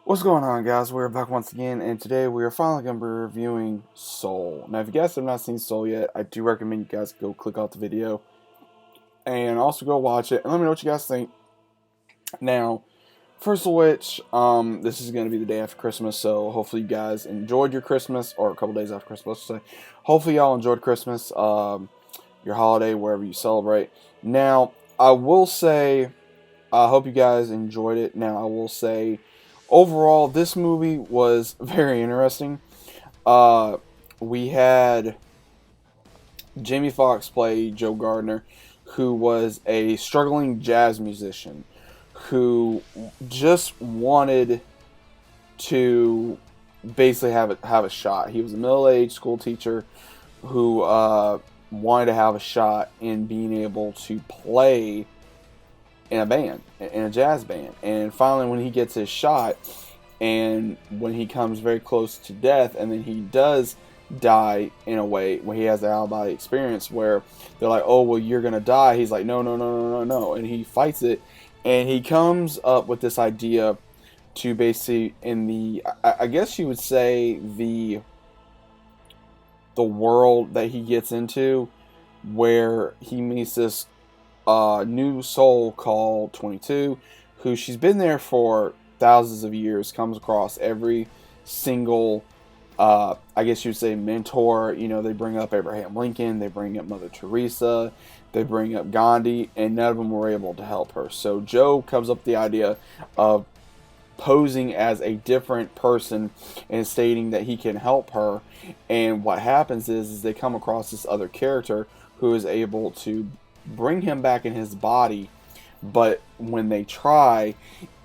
What's going on, guys? We're back once again, and today we are finally going to be reviewing Soul. Now, if you guys have not seen Soul yet, I do recommend you guys go click out the video and also go watch it and let me know what you guys think. Now, first of which, this is going to be the day after Christmas, so hopefully you guys enjoyed your Christmas, or a couple days after Christmas, let's say. Hopefully y'all enjoyed Christmas, your holiday, wherever you celebrate. Now, I will say, I hope you guys enjoyed it. Now, I will say, overall, this movie was very interesting. Uh, we had Jamie Foxx play Joe Gardner, who was a struggling jazz musician who just wanted to basically have a shot. He was a middle-aged school teacher who wanted to have a shot in being able to play in a band, in a jazz band. And finally, when he gets his shot, and when he comes very close to death, and then he does die in a way when he has the out-of-body experience where they're like, oh, well, you're going to die. He's like, no, no, no, no, no, no. And he fights it, and he comes up with this idea to basically, in the, I guess you would say, the world that he gets into, where he meets this new soul called 22, who she's been there for thousands of years, comes across every single, I guess you'd say, mentor. You know, they bring up Abraham Lincoln, they bring up Mother Teresa, they bring up Gandhi, and none of them were able to help her. So Joe comes up with the idea of posing as a different person and stating that he can help her. And what happens is they come across this other character who is able to bring him back in his body, but when they try,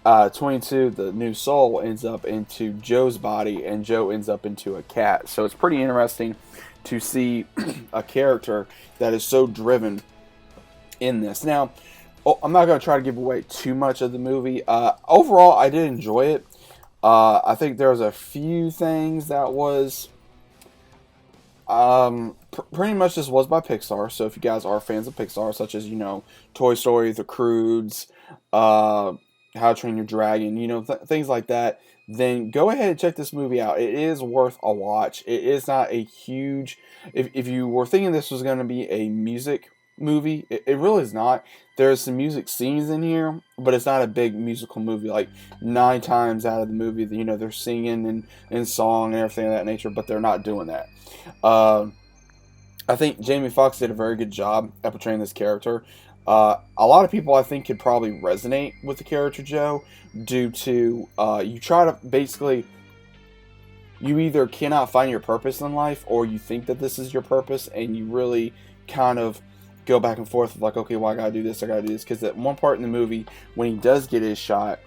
22, the new soul, ends up into Joe's body, and Joe ends up into a cat. So it's pretty interesting to see a character that is so driven in this. Now, I'm not going to try to give away too much of the movie. Overall, I did enjoy it. I think there was a few things that was pretty much this was by Pixar. So if you guys are fans of Pixar, such as, Toy Story, The Croods, How to Train Your Dragon, things like that, then go ahead and check this movie out. It is worth a watch. It is not a huge, if you were thinking this was going to be a music movie, it really is not. There's some music scenes in here, but it's not a big musical movie. Like 9 times out of the movie, they're singing and song and everything of that nature, but they're not doing that. I think Jamie Foxx did a very good job at portraying this character. A lot of people, I think, could probably resonate with the character Joe due to you try to basically, you either cannot find your purpose in life, or you think that this is your purpose, and you really kind of go back and forth of like, okay, well, I gotta do this, because at one part in the movie, when he does get his shot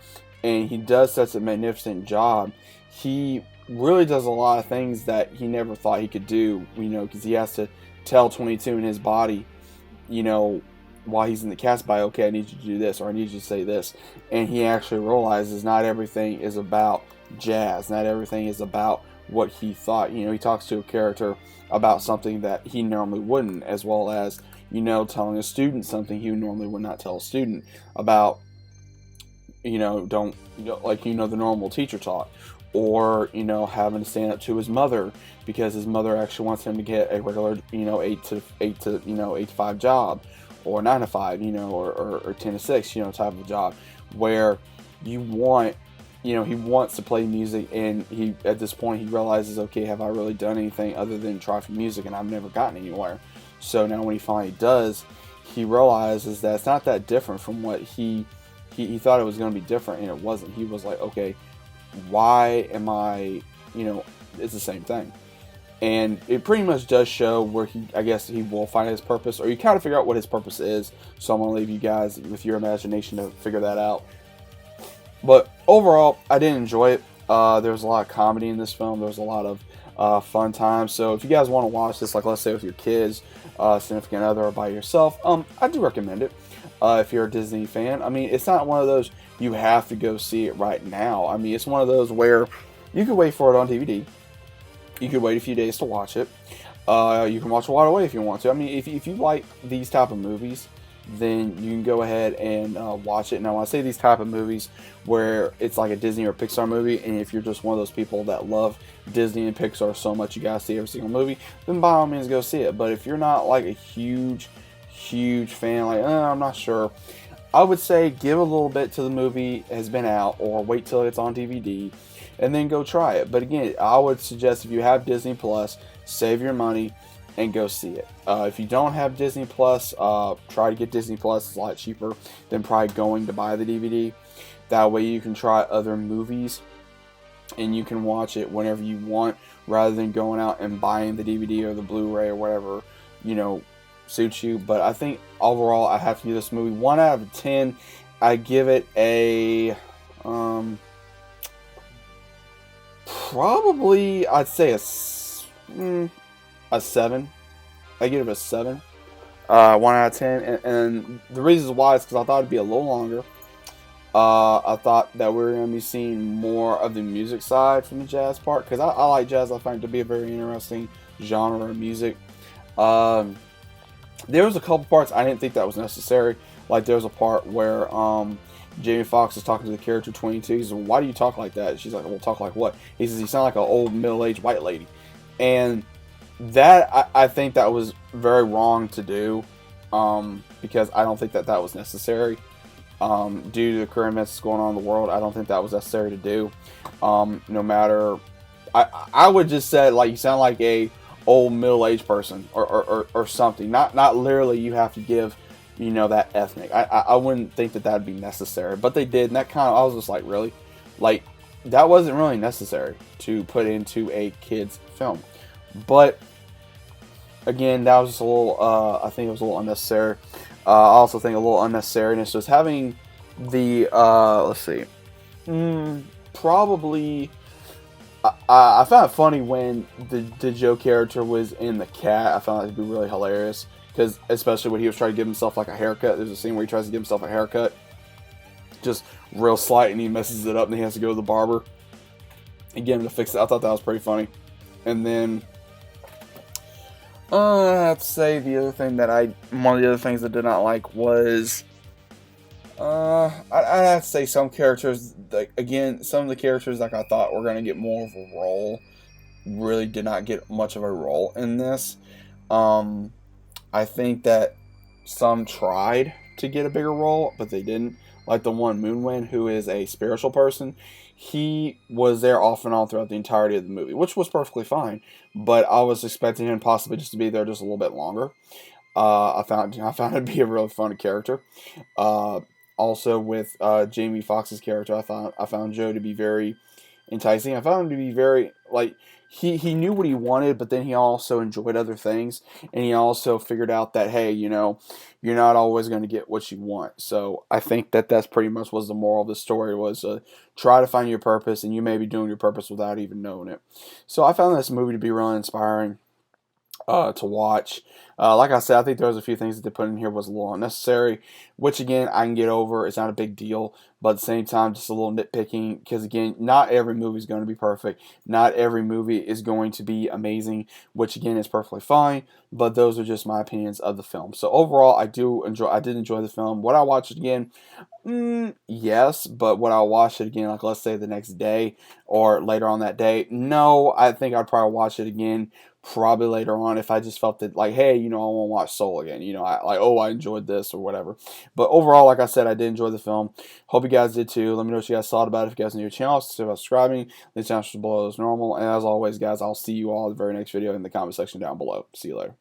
and he does such a magnificent job, he really does a lot of things that he never thought he could do, because he has to tell 22 in his body, while he's in the cast by, okay, I need you to do this, or I need you to say this. And he actually realizes not everything is about jazz, not everything is about what he thought. He talks to a character about something that he normally wouldn't, as well as, telling a student something he normally would not tell a student about, the normal teacher talk. Or, having to stand up to his mother because his mother actually wants him to get a regular, 8 to 5 job, or 9 to 5, or 10 to 6, type of job, where he wants to play music, and at this point he realizes, okay, have I really done anything other than try for music, and I've never gotten anywhere. So now when he finally does, he realizes that it's not that different from what he thought it was going to be different, and it wasn't. He was like, okay, why am I, it's the same thing. And it pretty much does show where I guess he will find his purpose, or you kind of figure out what his purpose is. So I'm going to leave you guys with your imagination to figure that out. But overall, I did enjoy it. There was a lot of comedy in this film. There was a lot of fun times. So if you guys want to watch this, like let's say with your kids, significant other, or by yourself, I do recommend it. If you're a Disney fan, I mean, it's not one of those you have to go see it right now. I mean, it's one of those where you could wait for it on DVD. You could wait a few days to watch it. You can watch it right away if you want to. I mean, if you like these type of movies, then you can go ahead and watch it. Now, when I say these type of movies where it's like a Disney or Pixar movie, and if you're just one of those people that love Disney and Pixar so much you gotta see every single movie, then by all means go see it. But if you're not like a huge fan, like I'm not sure, I would say give a little bit till the movie has been out, or wait till it's on DVD, and then go try it. But again, I would suggest if you have Disney Plus, save your money and go see it. If you don't have Disney Plus, try to get Disney Plus. It's a lot cheaper than probably going to buy the DVD. That way you can try other movies and you can watch it whenever you want, rather than going out and buying the DVD or the Blu-ray or whatever, suits you. But I think overall I have to give this movie 1 out of 10. I give it a probably, I'd say a 7. I give it a 7. 1 out of 10. And the reasons why is because I thought it'd be a little longer. I thought that we were going to be seeing more of the music side from the jazz part, because I like jazz. I find it to be a very interesting genre of music. There was a couple parts I didn't think that was necessary. Like there was a part where Jamie Foxx is talking to the character 22. He says, "Why do you talk like that?" She's like, "Well, talk like what?" He says, "You sound like an old middle-aged white lady." And that, I think that was very wrong to do, because I don't think that was necessary. Due to the current events that's going on in the world, I don't think that was necessary to do. No matter, I would just say, like, you sound like a old middle-aged person or something. Not literally you have to give, that ethnic. I wouldn't think that would be necessary, but they did, and that kind of, I was just like, really? Like, that wasn't really necessary to put into a kid's film. But again, that was just a little, I think it was a little unnecessary. I also think a little unnecessariness was having the, let's see, probably, I found it funny when the Joe character was in the cat. I found that to be really hilarious, because especially when he was trying to give himself like a haircut. There's a scene where he tries to give himself a haircut, just real slight, and he messes it up, and he has to go to the barber and get him to fix it. I thought that was pretty funny. And then I have to say one of the other things I did not like was, I have to say some characters, like, again, some of the characters like I thought were going to get more of a role, really did not get much of a role in this. I think that some tried to get a bigger role, but they didn't. Like the one, Moonwind, who is a spiritual person, he was there off and on throughout the entirety of the movie, which was perfectly fine. But I was expecting him possibly just to be there just a little bit longer. I found it to be a really fun character. Also with Jamie Foxx's character, I found Joe to be very enticing. I found him to be very, like, he knew what he wanted, but then he also enjoyed other things, and he also figured out that, hey, you're not always going to get what you want. So I think that that's pretty much was the moral of the story, was try to find your purpose, and you may be doing your purpose without even knowing it. So I found this movie to be really inspiring to watch. Like I said, I think there was a few things that they put in here was a little unnecessary, which again I can get over. It's not a big deal, but at the same time, just a little nitpicking, because again, not every movie is going to be perfect. Not every movie is going to be amazing, which again is perfectly fine. But those are just my opinions of the film. So overall, I did enjoy the film. Would I watch it again? Yes, but would I watch it again, like let's say the next day or later on that day? No, I think I'd probably watch it again probably later on if I just felt that, like, hey, I want to watch Soul again. I enjoyed this or whatever. But overall, like I said, I did enjoy the film. Hope you guys did too. Let me know what you guys thought about it. If you guys are new to the channel, consider subscribing. The channel is below as normal. And as always, guys, I'll see you all in the very next video in the comment section down below. See you later.